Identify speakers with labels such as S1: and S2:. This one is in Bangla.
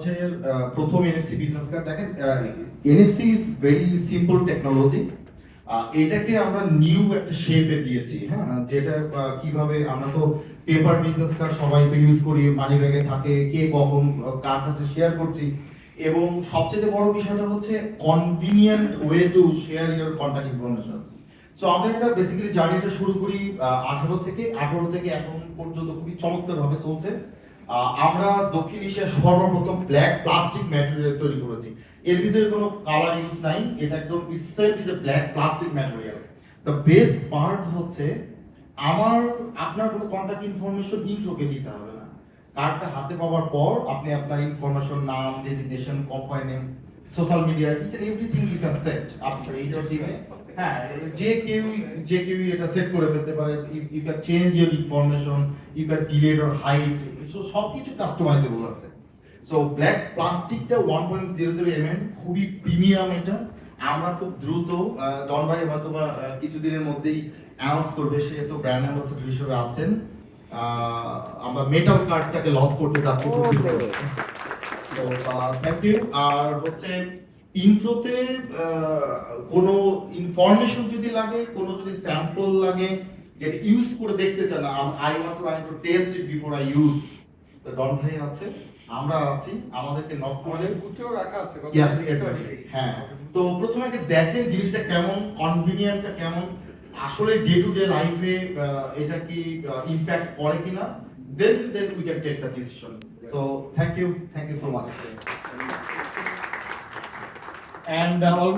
S1: হচ্ছে প্রথম এনএফসি বিজনেস কার্ড। দেখেন, NFC is very simple technology. এটাকে আমরা নিউ একটা শেপে দিয়েছি, হ্যাঁ, যেটা কিভাবে আমরা তো পেপার বিজনেস কার্ড সবাই তো ইউজ করি, মানি ব্যাগে থাকে, কে কখন কার কাছে শেয়ার করছি, এবং সবচেয়ে বড় বিষয়টা হচ্ছে convenient way to share your contact information. So আমরা এটা বেসিক্যালি জার্নিটা শুরু করি 18 থেকে এখন পর্যন্ত খুবই চমৎকারভাবে চলছে। আমরা দক্ষিণ এশিয়ার সর্বপ্রথম ব্ল্যাক প্লাস্টিক ম্যাটেরিয়াল তৈরি করেছি। এর ভিতরে কোনো কালার ইউজ নাই, এটা একদম itself is a black plastic material. The best part হচ্ছে আপনার কোনো কন্টাক্ট ইনফরমেশন ইন্ট্রোকে দিতে হবে না। কার্ডটা হাতে পাওয়ার পর আপনি আপনার ইনফরমেশন, নাম, designation, company name, social media, each and everything you can set আপনার এই দিনে। হ্যাঁ, যে কেউ এটা সেট করে ফেলতে পারে। You can change your information, you can delete or hide, so সবকিছু কাস্টমাইজেবল আছে। সো ব্ল্যাক প্লাস্টিকটা 1.00 mm, খুবই প্রিমিয়াম এটা। আমরা খুব দ্রুত, ডন ভাই হয়তো বা কিছুদিনের মধ্যেই অ্যানাউন্স করবে, সে তো ব্র্যান্ড অ্যাম্বাসেডর হিসেবে আছেন। আমরা মেটাল কার্ডটাকে লঞ্চ করতে যাচ্ছি। তো থ্যাংক ইউ। আর হচ্ছে ইন্ট্রোতে কোনো ইনফরমেশন যদি লাগে, কোনো যদি স্যাম্পল লাগে যেটা ইউজ করে দেখতে চান, I want to test it before I use, তো ডন ভাই আছে, আমরা আছি, আমাদেরকে নক করলে
S2: বুটেও রাখা আছে।
S1: Yes exactly. হ্যাঁ, তো প্রথমে আগে দেখেন জিনিসটা কেমন, কনভিনিয়েন্টটা কেমন, আসলে ডে টু ডে লাইফে এটা কি ইমপ্যাক্ট করে কিনা, then we can take the decision. So thank you so much.
S3: And